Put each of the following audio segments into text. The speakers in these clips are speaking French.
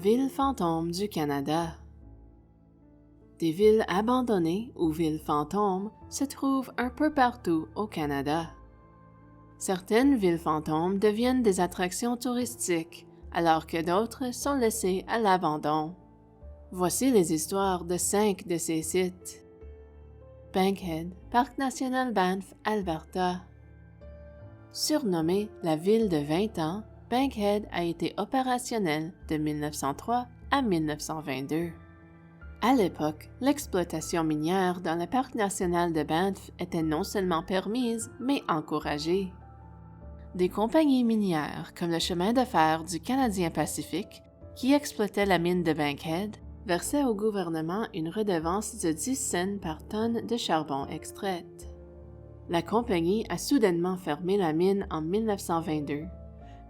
Villes fantômes du Canada. Des villes abandonnées ou villes fantômes se trouvent un peu partout au Canada. Certaines villes fantômes deviennent des attractions touristiques, alors que d'autres sont laissées à l'abandon. Voici les histoires de 5 de ces sites. Bankhead, Parc national Banff, Alberta. Surnommée la ville de 20 ans, Bankhead a été opérationnelle de 1903 à 1922. À l'époque, l'exploitation minière dans le Parc national de Banff était non seulement permise, mais encouragée. Des compagnies minières comme le chemin de fer du Canadien Pacifique, qui exploitait la mine de Bankhead, versaient au gouvernement une redevance de 10 cents par tonne de charbon extraite. La compagnie a soudainement fermé la mine en 1922.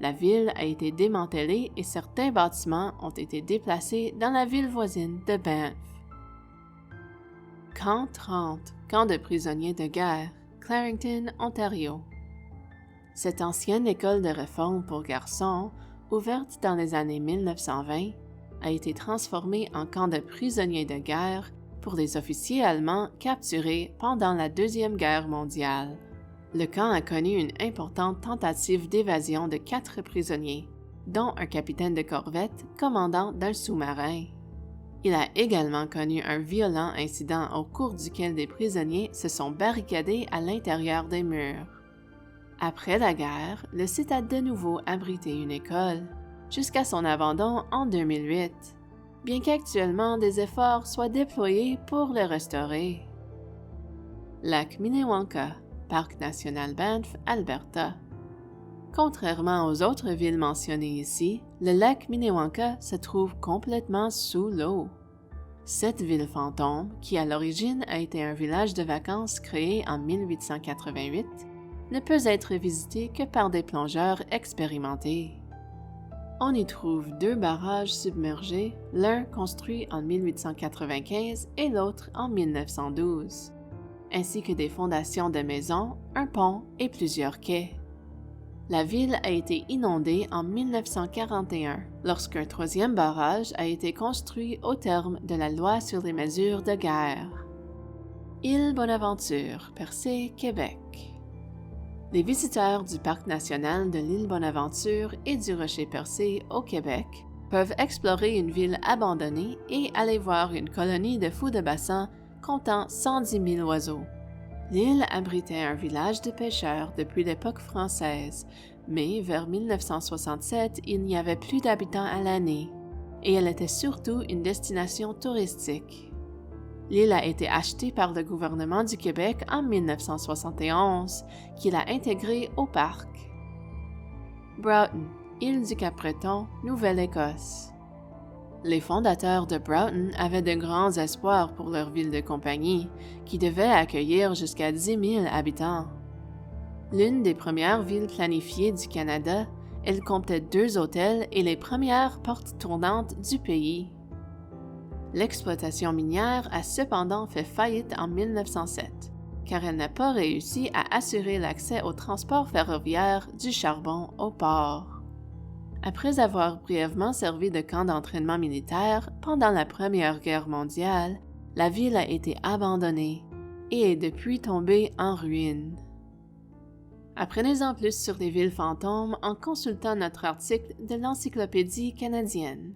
La ville a été démantelée et certains bâtiments ont été déplacés dans la ville voisine de Banff. Camp 30, camp de prisonniers de guerre, Clarington, Ontario. Cette ancienne école de réforme pour garçons, ouverte dans les années 1920, a été transformée en camp de prisonniers de guerre pour les officiers allemands capturés pendant la Deuxième Guerre mondiale. Le camp a connu une importante tentative d'évasion de 4 prisonniers, dont un capitaine de corvette commandant d'un sous-marin. Il a également connu un violent incident au cours duquel des prisonniers se sont barricadés à l'intérieur des murs. Après la guerre, le site a de nouveau abrité une école, jusqu'à son abandon en 2008, bien qu'actuellement des efforts soient déployés pour le restaurer. Lac Minnewanka, Parc national Banff, Alberta. Contrairement aux autres villes mentionnées ici, le lac Minnewanka se trouve complètement sous l'eau. Cette ville fantôme, qui à l'origine a été un village de vacances créé en 1888, ne peut être visitée que par des plongeurs expérimentés. On y trouve 2 barrages submergés, l'un construit en 1895 et l'autre en 1912. Ainsi que des fondations de maisons, un pont et plusieurs quais. La ville a été inondée en 1941, lorsqu'un 3e barrage a été construit au terme de la loi sur les mesures de guerre. Île Bonaventure, Percé, Québec. Les visiteurs du Parc national de l'île Bonaventure et du Rocher Percé au Québec peuvent explorer une ville abandonnée et aller voir une colonie de fous de bassin comptant 110 000 oiseaux. L'île abritait un village de pêcheurs depuis l'époque française, mais vers 1967, il n'y avait plus d'habitants à l'année, et elle était surtout une destination touristique. L'île a été achetée par le gouvernement du Québec en 1971, qui l'a intégrée au parc. Broughton, île du Cap-Breton, Nouvelle-Écosse. Les fondateurs de Broughton avaient de grands espoirs pour leur ville de compagnie, qui devait accueillir jusqu'à 10 000 habitants. L'une des premières villes planifiées du Canada, elle comptait 2 hôtels et les premières portes tournantes du pays. L'exploitation minière a cependant fait faillite en 1907, car elle n'a pas réussi à assurer l'accès au transport ferroviaire du charbon au port. Après avoir brièvement servi de camp d'entraînement militaire pendant la Première Guerre mondiale, la ville a été abandonnée et est depuis tombée en ruine. Apprenez-en plus sur les villes fantômes en consultant notre article de l'Encyclopédie canadienne.